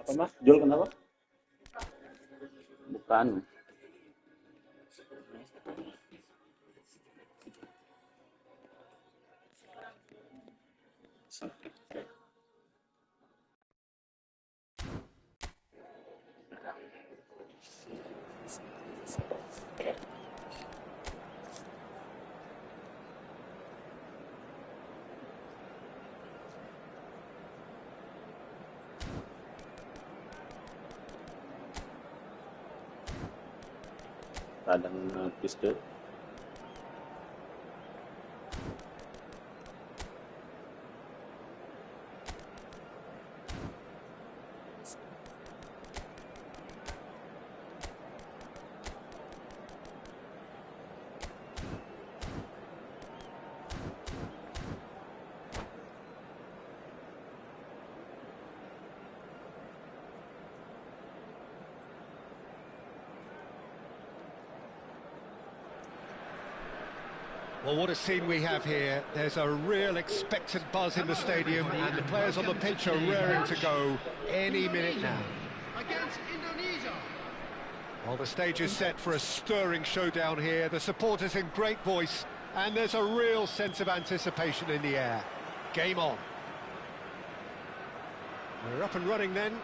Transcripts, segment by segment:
Apa Mas? Jul kenapa? Bukan. Radang nipis deh. Well, what a scene we have here. There's a real expectant buzz in the stadium, and the players on the pitch are raring to go any minute now. Against Indonesia. Well, the stage is set for a stirring showdown here. The supporters in great voice, and there's a real sense of anticipation in the air. Game on. We're up and running then.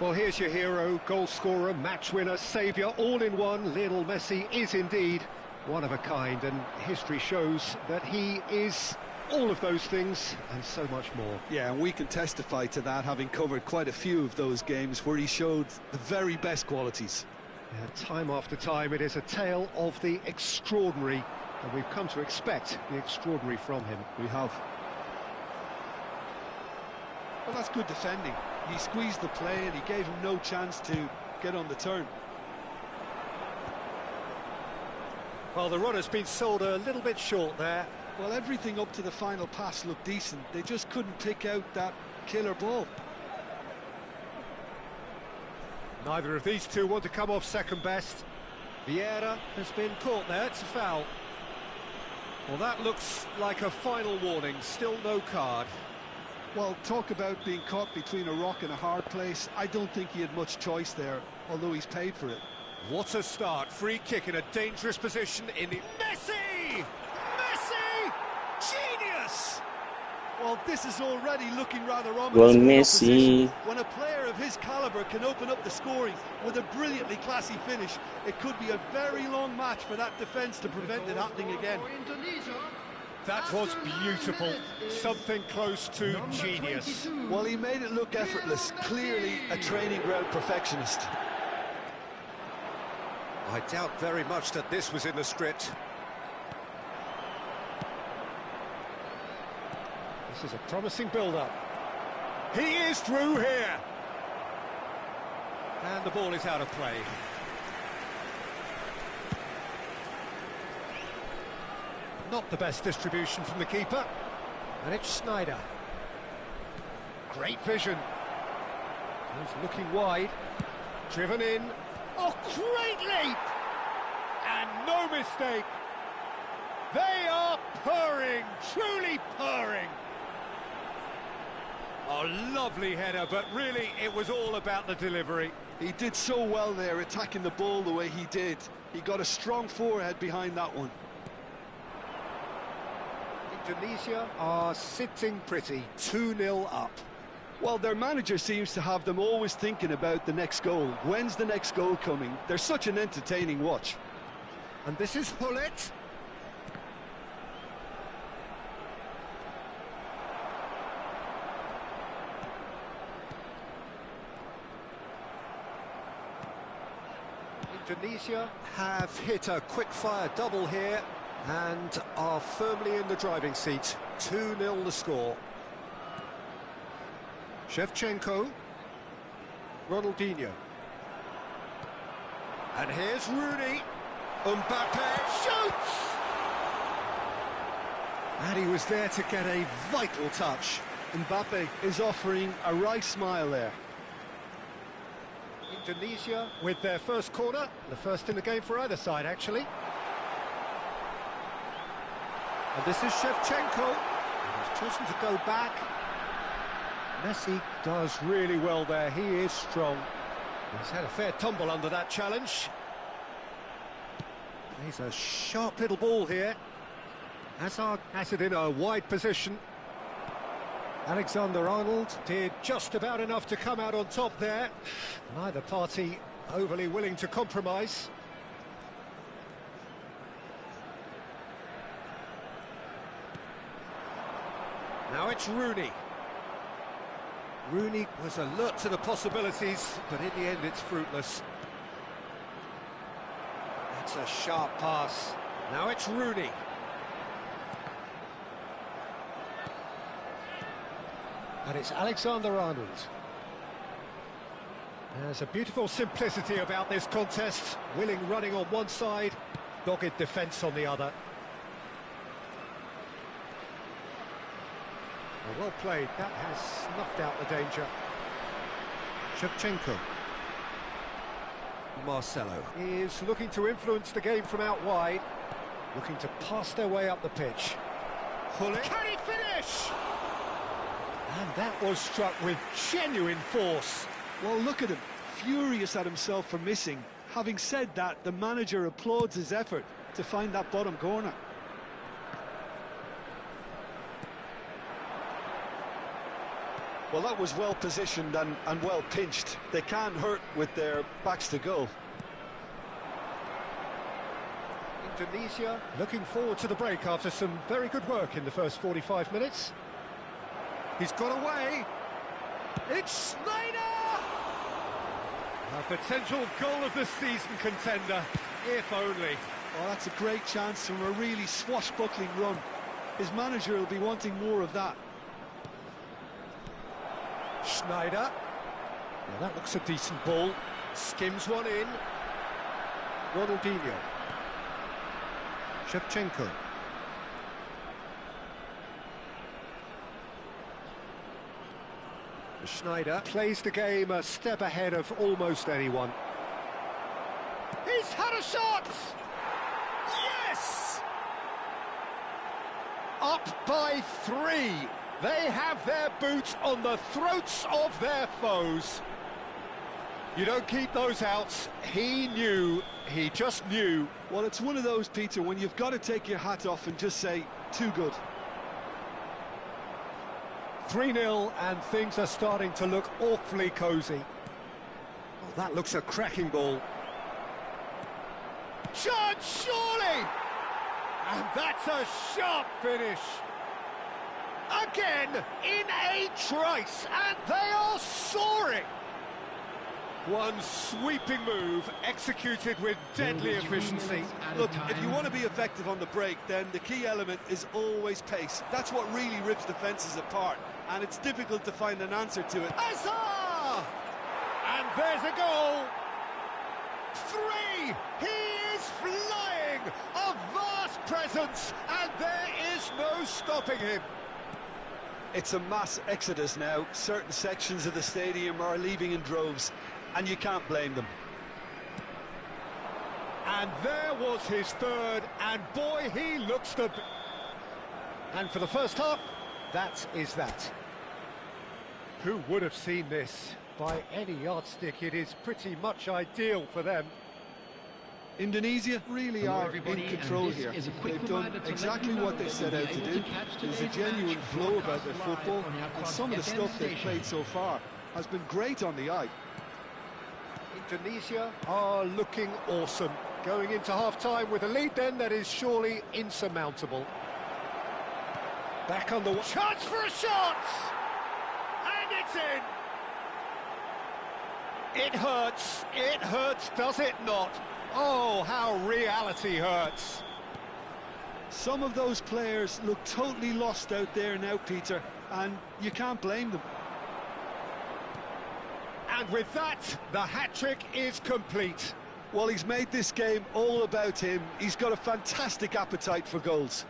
Well, here's your hero, goal scorer, match winner, saviour, all in one. Lionel Messi is indeed one of a kind, and history shows that he is all of those things and so much more. Yeah, and we can testify to that, having covered quite a few of those games where he showed the very best qualities. Yeah, time after time, it is a tale of the extraordinary, and we've come to expect the extraordinary from him. We have. Well, that's good defending. He squeezed the play and he gave him no chance to get on the turn. Well, the runner's been sold a little bit short there. Well, everything up to the final pass looked decent. They just couldn't pick out that killer ball. Neither of these two want to come off second best. Vieira has been caught there, it's a foul. Well, that looks like a final warning, still no card. Well, talk about being caught between a rock and a hard place. I don't think he had much choice there, although he's paid for it. What a start, free kick in a dangerous position in the... Messi! Messi! Genius! Well, this is already looking rather ominous. Goal Messi. When a player of his calibre can open up the scoring with a brilliantly classy finish, it could be a very long match for that defence to prevent it happening again. That was beautiful, something close to genius. Well, he made it look effortless, clearly a training ground perfectionist. I doubt very much that this was in the script. This is a promising build-up. He is through here! And the ball is out of play. Not the best distribution from the keeper. And it's Sneijder. Great vision. He's looking wide. Driven in. Oh, great leap! And no mistake. They are purring, truly purring. Oh, lovely header, but really it was all about the delivery. He did so well there, attacking the ball the way he did. He got a strong forehead behind that one. Tunisia are sitting pretty, 2-0 up. Well, their manager seems to have them always thinking about the next goal. When's the next goal coming? They're such an entertaining watch. And this is Hullet. Indonesia have hit a quick-fire double here and are firmly in the driving seat. 2-0 the score. Shevchenko. Ronaldinho. And here's Rooney. Mbappe shoots! And he was there to get a vital touch. Mbappe is offering a right smile there. Indonesia with their first corner, the first in the game for either side, actually. And this is Shevchenko. He's chosen to go back. Messi does really well there. He is strong. He's had a fair tumble under that challenge. He's a sharp little ball here. Hazard has it in a wide position. Alexander-Arnold did just about enough to come out on top there. Neither party overly willing to compromise. Now it's Rooney. Rooney was alert to the possibilities, but in the end it's fruitless. That's a sharp pass. Now it's Rooney. And it's Alexander-Arnold. There's a beautiful simplicity about this contest. Willing running on one side, dogged defence on the other. Well played, that has snuffed out the danger. Shevchenko. Marcelo is looking to influence the game from out wide, looking to pass their way up the pitch. Hullet. Can he finish? And that was struck with genuine force. Well, look at him, furious at himself for missing. Having said that, the manager applauds his effort to find that bottom corner. Well, that was well positioned and well pinched. They can't hurt with their backs to goal. Indonesia looking forward to the break after some very good work in the first 45 minutes. He's got away. It's Sneijder! A potential goal of the season contender, if only. Oh, that's a great chance from a really swashbuckling run. His manager will be wanting more of that. Sneijder. Well, that looks a decent ball. Skims one in. Ronaldinho. Shevchenko. Sneijder plays the game a step ahead of almost anyone. He's had a shot! Yes! Up by 3. They have their boots on the throats of their foes. You don't keep those outs. He knew, he just knew. Well, it's one of those, Peter, when you've got to take your hat off and just say, too good. 3-0 and things are starting to look awfully cosy. Oh, that looks a cracking ball. Chance, surely! And that's a sharp finish. Again, in a trice, and they are soaring. One sweeping move, executed with deadly efficiency. Look, if you want to be effective on the break, then the key element is always pace. That's what really rips defences apart, and it's difficult to find an answer to it. Hazard! And there's a goal. 3! He is flying! A vast presence, and there is no stopping him. It's a mass exodus now. Certain sections of the stadium are leaving in droves, and you can't blame them. And there was his third, and boy, he looks the... And for the first half, that is that. Who would have seen this? By any yardstick, it is pretty much ideal for them. Indonesia really are in control here. They've done exactly what they set out to do. There's a genuine flow about their football, and some of the stuff they've played so far has been great on the eye. Indonesia are looking awesome. Going into half-time with a lead then that is surely insurmountable. Back on the... Chance for a shot! And it's in! It hurts, does it not? Oh, how reality hurts. Some of those players look totally lost out there now, Peter, and you can't blame them. And with that, the hat-trick is complete. Well, he's made this game all about him. He's got a fantastic appetite for goals.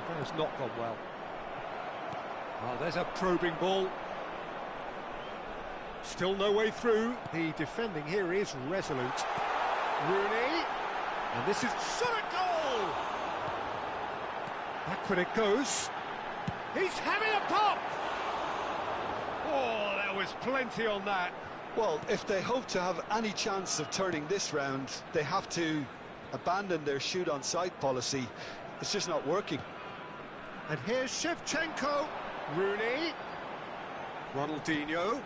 That has not gone well. Oh, there's a probing ball. Still no way through. The defending here is resolute. Rooney. And this is shot at goal! Backward it goes. He's having a pop! Oh, there was plenty on that. Well, if they hope to have any chance of turning this round, they have to abandon their shoot-on-sight policy. It's just not working. And here's Shevchenko. Rooney. Ronaldinho.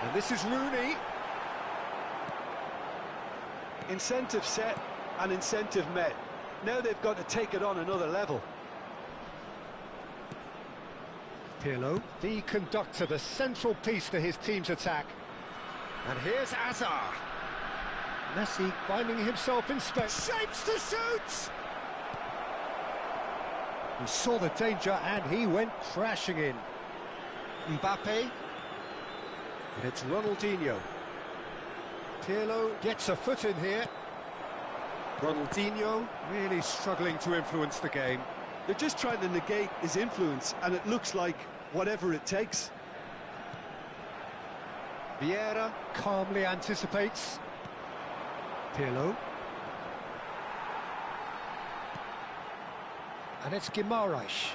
And this is Rooney. Incentive set and incentive met. Now they've got to take it on another level. Pirlo, the conductor, the central piece to his team's attack. And here's Azar. Messi finding himself in space. Shapes to shoot! He saw the danger and he went crashing in. Mbappe. And it's Ronaldinho. Pirlo gets a foot in here. Ronaldinho really struggling to influence the game. They're just trying to negate his influence, and it looks like whatever it takes. Vieira calmly anticipates. Pirlo. And it's Guimaraes.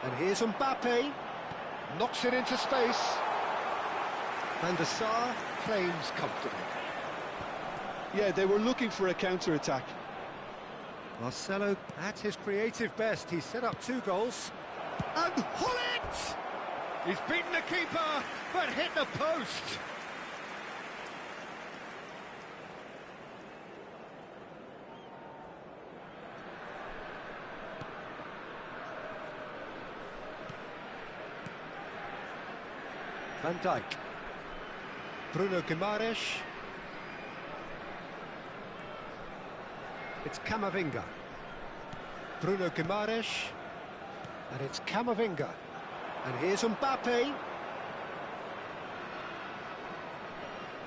And here's Mbappe. Knocks it into space. And the Sar claims comfortably. Yeah, they were looking for a counter-attack. Marcelo at his creative best. He set up 2 goals. And Hullet! He's beaten the keeper, but hit the post. Van Dijk. Bruno Guimaraes. It's Camavinga. Bruno Guimaraes. And it's Camavinga. And here's Mbappe.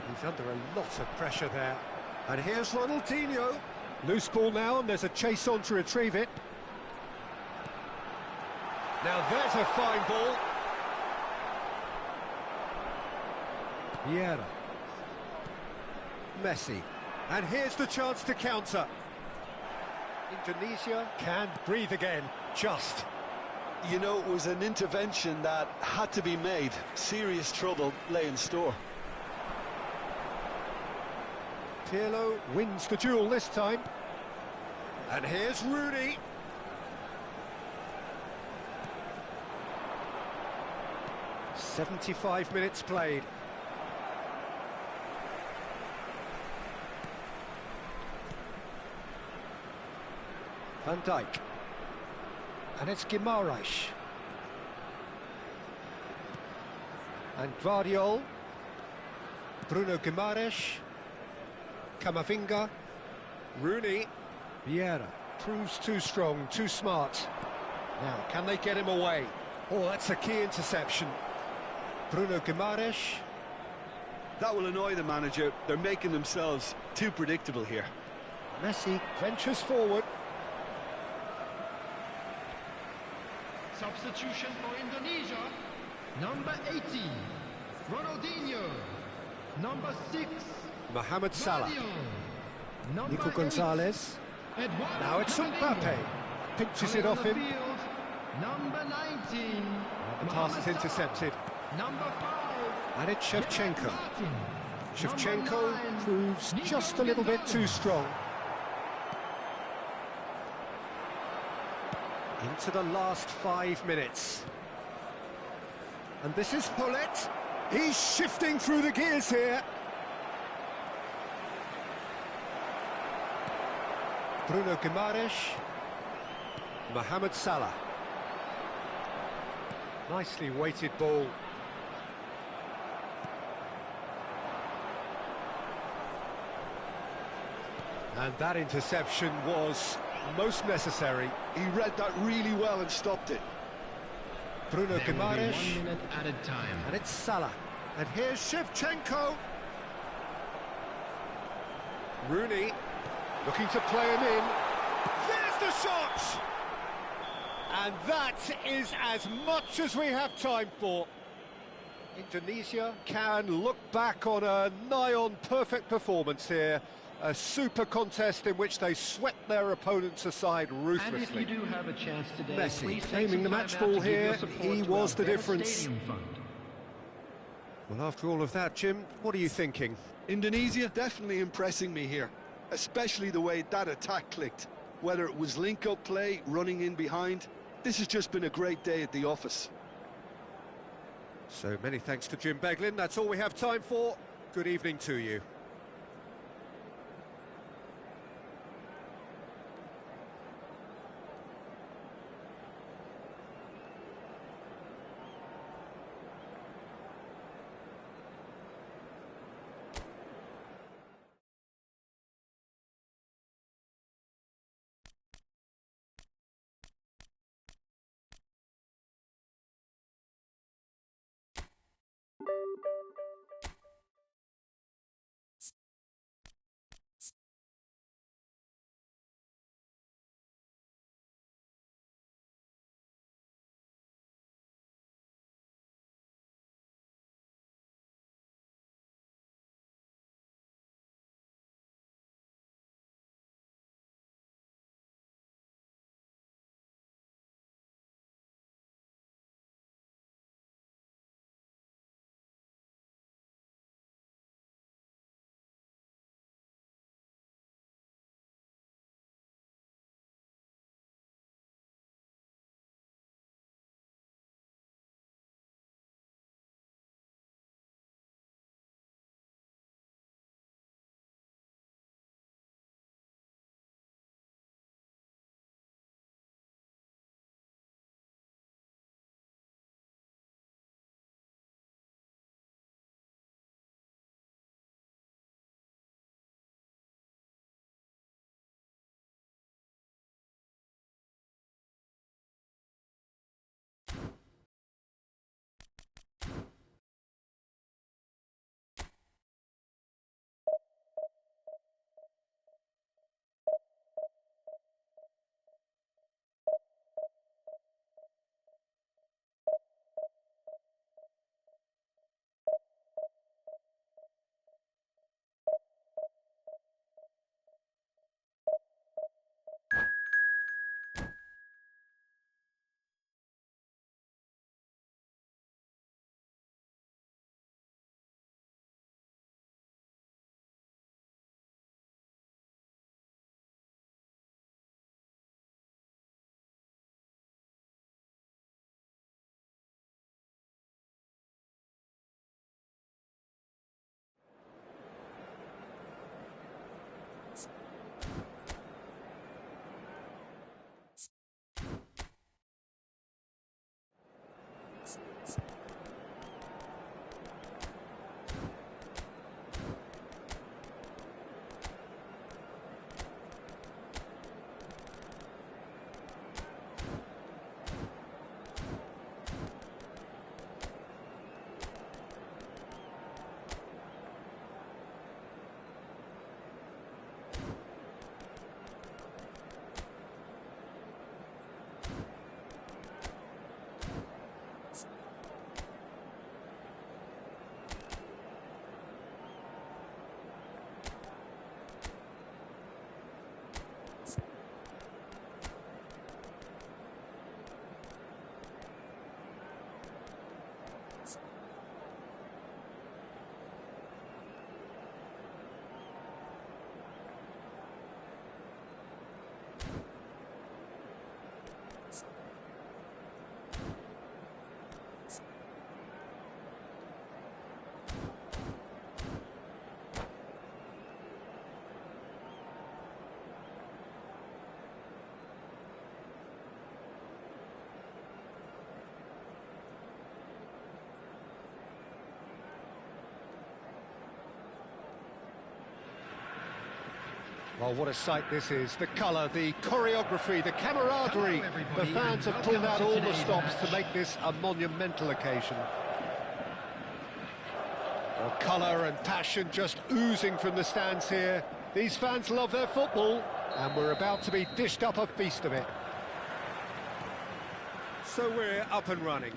He's under a lot of pressure there. And here's Ronaldinho. Loose ball now, and there's a chase on to retrieve it. Now there's a fine ball. Vieira. Messi. And here's the chance to counter. Indonesia can breathe again, just. You know, it was an intervention that had to be made. Serious trouble lay in store. Pirlo wins the duel this time. And here's Rooney. "75 minutes played. Van Dijk. And it's Guimaraes. And Guardiola. Bruno Guimaraes. Camavinga. Rooney. Vieira proves too strong, too smart. Now, can they get him away? Oh, that's a key interception. Bruno Guimaraes. That will annoy the manager. They're making themselves too predictable here. Messi ventures forward. Substitution for Indonesia. Number 18, Ronaldinho. Number 6, Mohamed Salah. Number Nico 8, Gonzalez. Eduardo Now it's Mbappe. Camavinga. Pinches Coming it off on the him. field, number 19, The pass is intercepted. Number 5, And it's Shevchenko. Martin. Shevchenko proves just a little bit too strong. Into the last 5 minutes. And this is Hullet. He's shifting through the gears here. Bruno Guimaraes. Mohamed Salah. Nicely weighted ball. And that interception was most necessary. He read that really well and stopped it. Bruno Guimaraes. 1 minute added time. And it's Salah. And here's Shevchenko. Rooney looking to play him in. There's the shot! And that is as much as we have time for. Indonesia can look back on a nigh-on perfect performance here. A super contest in which they swept their opponents aside ruthlessly. And if you do have a chance today, Messi claiming the match ball here. He was the difference. Well, after all of that, Jim, what are you thinking? Indonesia definitely impressing me here, especially the way that attack clicked. Whether it was link-up play, running in behind, this has just been a great day at the office. So many thanks to Jim Beglin. That's all we have time for. Good evening to you. Well, what a sight this is. The colour, the choreography, the camaraderie. The fans have pulled out all the stops to make this a monumental occasion. Well, colour and passion just oozing from the stands here. These fans love their football, and we're about to be dished up a feast of it. So we're up and running.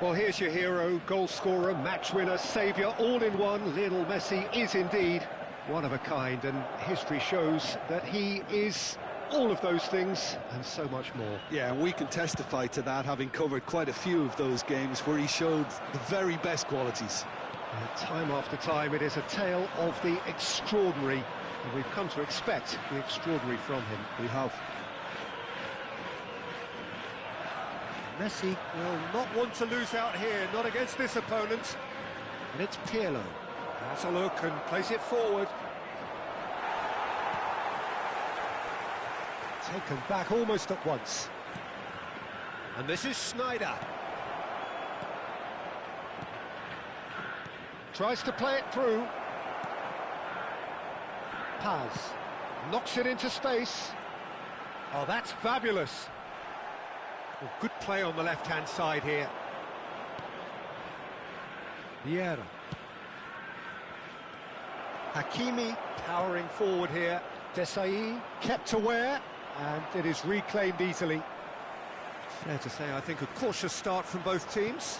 Well, here's your hero, goal scorer, match winner, saviour, all in one. Lionel Messi is indeed one of a kind, and history shows that he is all of those things and so much more. Yeah, and we can testify to that, having covered quite a few of those games where he showed the very best qualities. Time after time, it is a tale of the extraordinary, and we've come to expect the extraordinary from him. We have. Messi will not want to lose out here, not against this opponent. And it's Pirlo. Has a look and plays it forward. Taken back almost at once. And this is Schneider. Tries to play it through. Paz knocks it into space. Oh, that's fabulous. Well, good play on the left-hand side here. Vieira. Hakimi powering forward here. Desai kept aware, and it is reclaimed easily. Fair to say, I think, a cautious start from both teams.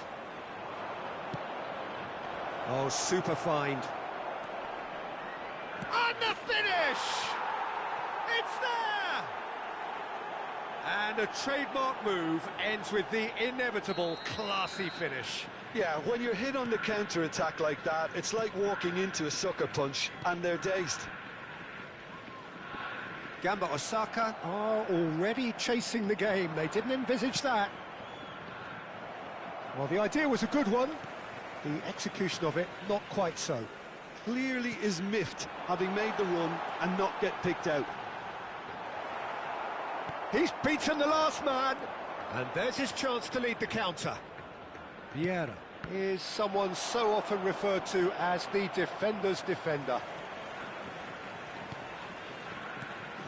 Oh, super find. And the finish! It's there! And a trademark move ends with the inevitable classy finish. Yeah, when you're hit on the counter-attack like that, it's like walking into a sucker punch, and they're dazed. Gamba Osaka are already chasing the game. They didn't envisage that. Well, the idea was a good one. The execution of it, not quite so. Clearly is miffed, having made the run and not get picked out. He's beaten the last man, and there's his chance to lead the counter. Vieira is someone so often referred to as the defender's defender.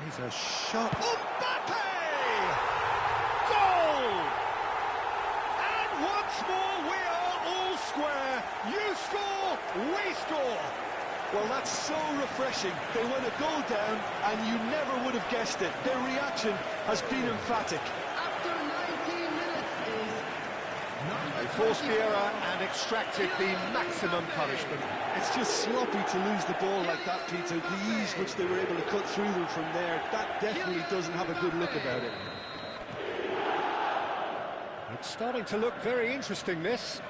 He's a shot. Mbappe! Goal! And once more we are all square. You score, we score. Well, that's so refreshing. They went a goal down, and you never would have guessed it. Their reaction has been emphatic. After 19 minutes is They forced the error and extracted the maximum punishment. It's just sloppy to lose the ball like that, Peter. The ease which they were able to cut through them from there, that definitely doesn't have a good look about it. It's starting to look very interesting, this.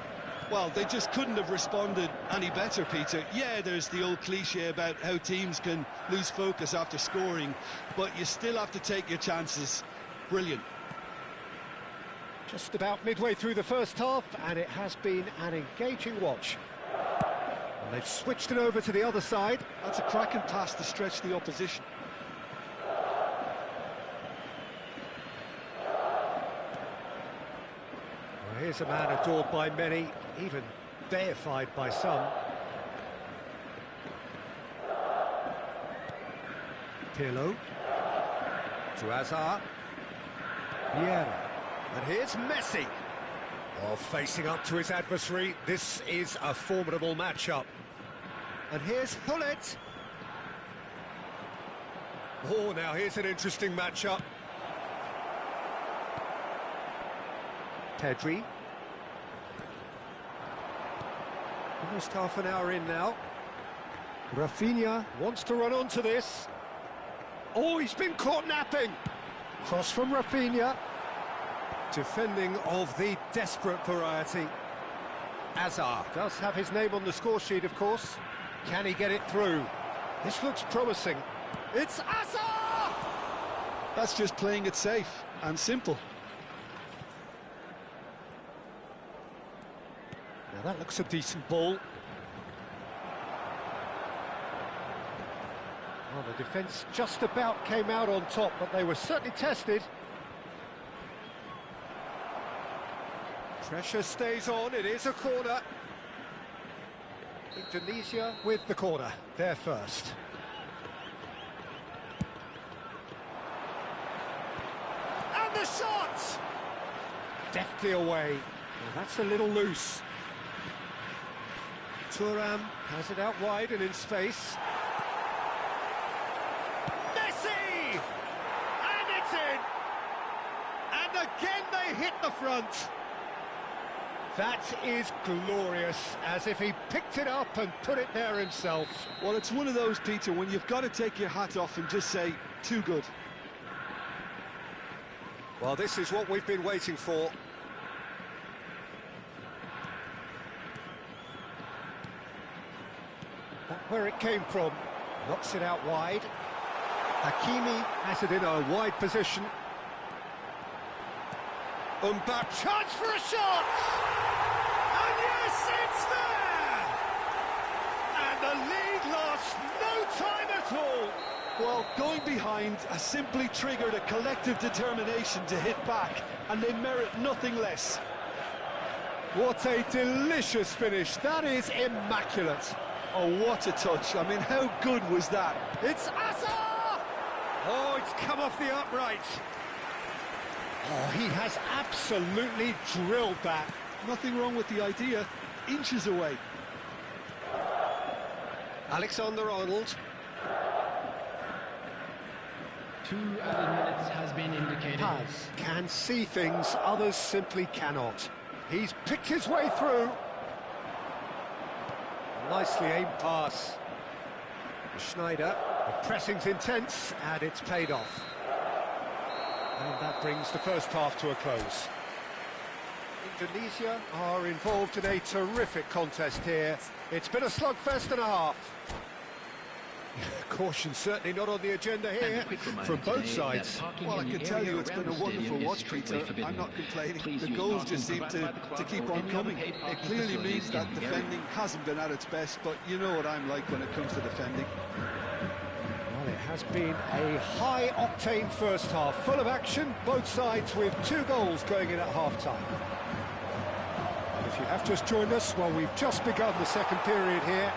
Well, they just couldn't have responded any better, Peter. Yeah, there's the old cliche about how teams can lose focus after scoring, but you still have to take your chances. Brilliant. Just about midway through the first half, and it has been an engaging watch. And they've switched it over to the other side. That's a cracking pass to stretch the opposition. Well, here's a man adored by many, even deified by some. Pirlo. To Hazard. Vieira. And here's Messi. Oh, facing up to his adversary. This is a formidable matchup. And here's Hullet. Oh, now here's an interesting matchup. Pedri. Almost half an hour in now. Rafinha wants to run onto this. Oh, he's been caught napping. Cross from Rafinha. Defending of the desperate variety. Hazard does have his name on the score sheet, of course. Can he get it through? This looks promising. It's Hazard! That's just playing it safe and simple. Now that looks a decent ball. Well, the defence just about came out on top, but they were certainly tested. Pressure stays on, it is a corner. Indonesia with the corner, there first. deftly away. Well, that's a little loose. Thuram has it out wide and in space. Messi! And it's in! And again they hit the front. That is glorious, as if he picked it up and put it there himself. Well, it's one of those, Peter, when you've got to take your hat off and just say, too good. Well, this is what we've been waiting for. That's where it came from. Knocks it out wide. Hakimi has it in a wide position. Mbappe, chance for a shot! And yes, it's there! And the lead lost no time at all. Well, going behind has simply triggered a collective determination to hit back, and they merit nothing less. What a delicious finish. That is immaculate. Oh, what a touch. I mean, how good was that? It's Asa! Oh, it's come off the upright. Oh, he has absolutely drilled that. Nothing wrong with the idea. Inches away. Alexander-Arnold. 2 added minutes has been indicated. Paz can see things others simply cannot. He's picked his way through. Nicely aimed pass. Schneider, the pressing's intense, and it's paid off. And that brings the first half to a close. Indonesia are involved in a terrific contest here. It's been a slugfest and a half. Caution certainly not on the agenda here from both sides. Well, I can tell you it's been a wonderful watch, Peter. I'm not complaining. The goals just seem to keep on coming. It clearly means that defending hasn't been at its best, but you know what I'm like when it comes to defending. Well, it has been a high-octane first half, full of action, both sides with 2 goals going in at half-time. And if you have just joined us, well, we've just begun the second period here.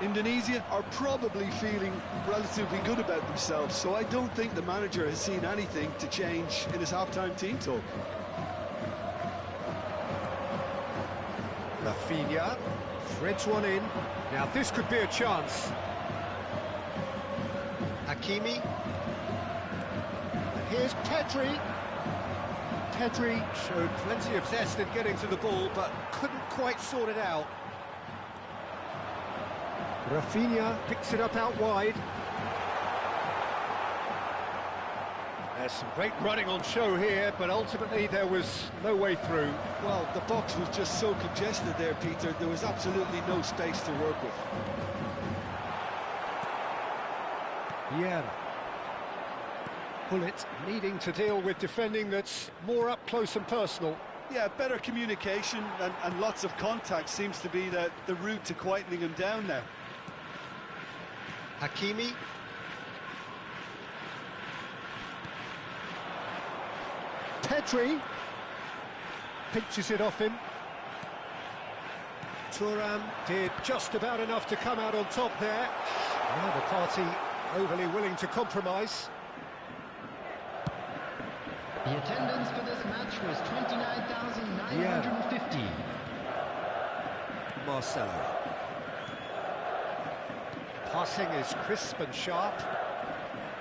Indonesia are probably feeling relatively good about themselves, so I don't think the manager has seen anything to change in his half-time team talk. Rafinha threads one in. Now this could be a chance. Hakimi. And here's Pedri. Pedri showed plenty of zest in getting to the ball, but couldn't quite sort it out. Rafinha picks it up out wide. There's some great running on show here, but ultimately there was no way through. Well, the box was just so congested there, Peter. There was absolutely no space to work with. Vieira. Bullet needing to deal with defending that's more up close and personal. Yeah, better communication and lots of contact seems to be the route to quietening him down now. Hakimi. Pedri. Pinches it off him. Thuram did just about enough to come out on top there. Neither party overly willing to compromise. The attendance for this match was 29,950. Marcelo. Passing is crisp and sharp.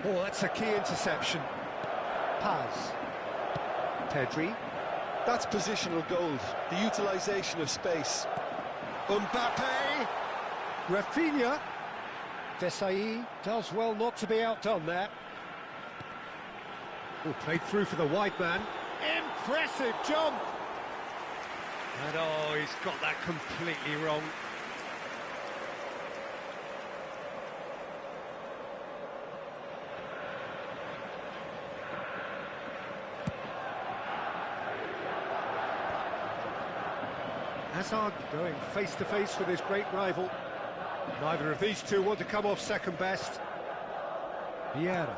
Oh, that's a key interception. Paz. Pedri. That's positional gold, the utilisation of space. Mbappe. Rafinha. Desai does well not to be outdone there. Oh, played through for the wide man. Impressive jump. And oh, he's got that completely wrong. Hazard going face-to-face with his great rival. Neither of these two want to come off second best. Vieira.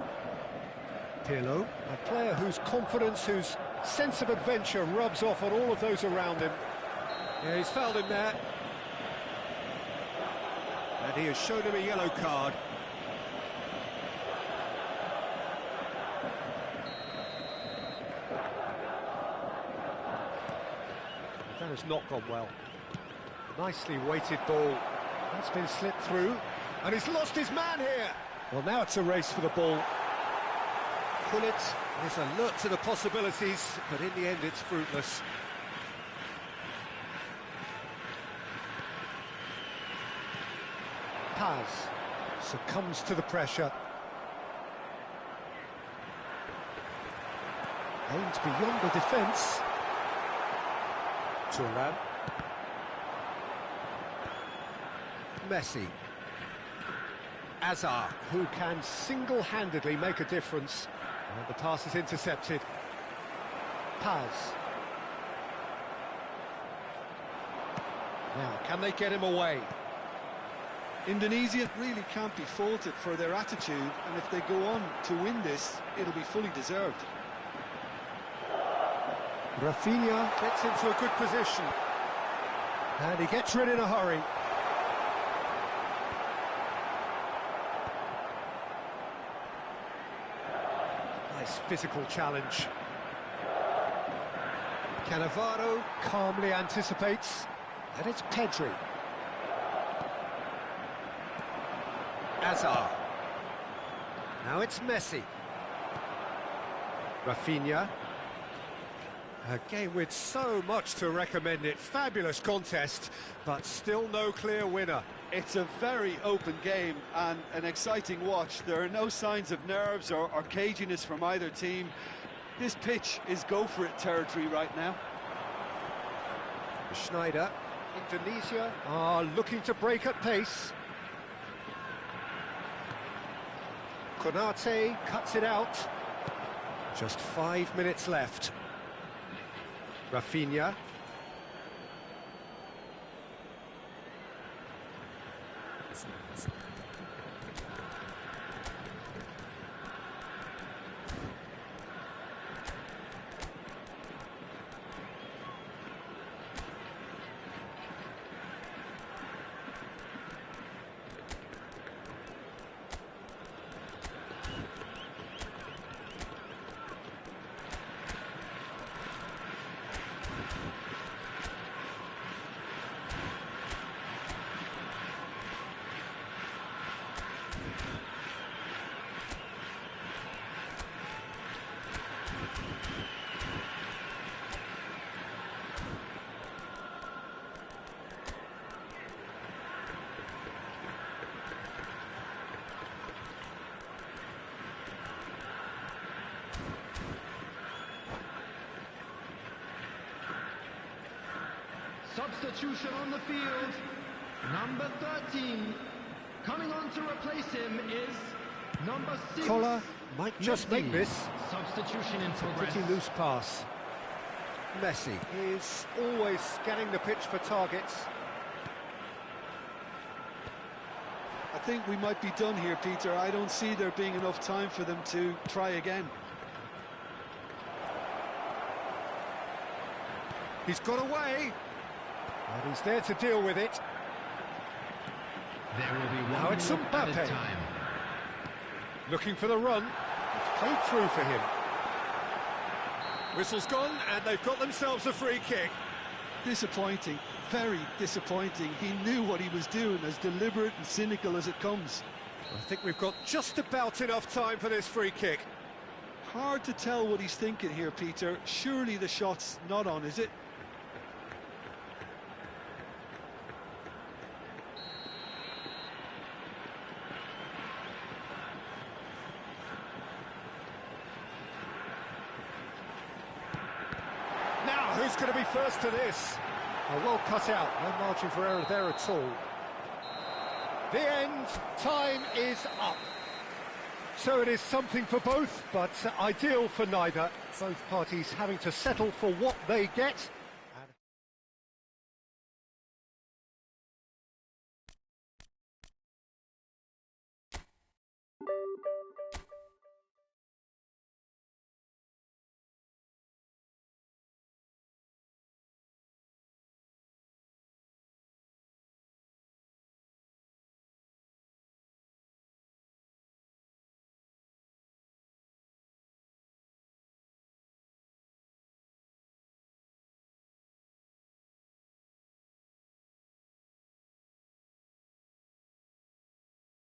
Pirlo, a player whose confidence, whose sense of adventure rubs off on all of those around him. Yeah, he's fouled him there. And he has shown him a yellow card. That has not gone well. Nicely weighted ball. That's been slipped through. And he's lost his man here. Well, now it's a race for the ball. Pullet is alert to the possibilities, but in the end it's fruitless. Paz succumbs to the pressure. Aims beyond the defence. Turan. Messi. Azar, who can single-handedly make a difference. And the pass is intercepted. Paz. Now, can they get him away? Indonesia really can't be faulted for their attitude, and if they go on to win this, it'll be fully deserved. Rafinha gets into a good position. And he gets rid in a hurry. Nice physical challenge. Cannavaro calmly anticipates. And it's Pedri. Azar. Now it's Messi. Rafinha. A game with so much to recommend it. Fabulous contest, but still no clear winner. It's a very open game and an exciting watch. There are no signs of nerves or caginess from either team. This pitch is go-for-it territory right now. Schneider. Indonesia are looking to break at pace. Konate cuts it out. Just 5 minutes left. Rafinha. Substitution on the field. Number 13. Coming on to replace him is number 6. Collar might just make this. Substitution in progress. Pretty loose pass. Messi is always scanning the pitch for targets. I think we might be done here, Peter. I don't see there being enough time for them to try again. He's got away. And he's there to deal with it. There will be one Now it's more added Mbappe. time. Looking for the run. It's played through for him. Whistle's gone, and they've got themselves a free kick. Disappointing, very disappointing. He knew what he was doing, as deliberate and cynical as it comes. I think we've got just about enough time for this free kick. Hard to tell what he's thinking here, Peter. Surely the shot's not on, is it? Now, who's going to be first to this? Oh, well cut out, no margin for error there at all. The end, time is up. So it is something for both, but ideal for neither. Both parties having to settle for what they get.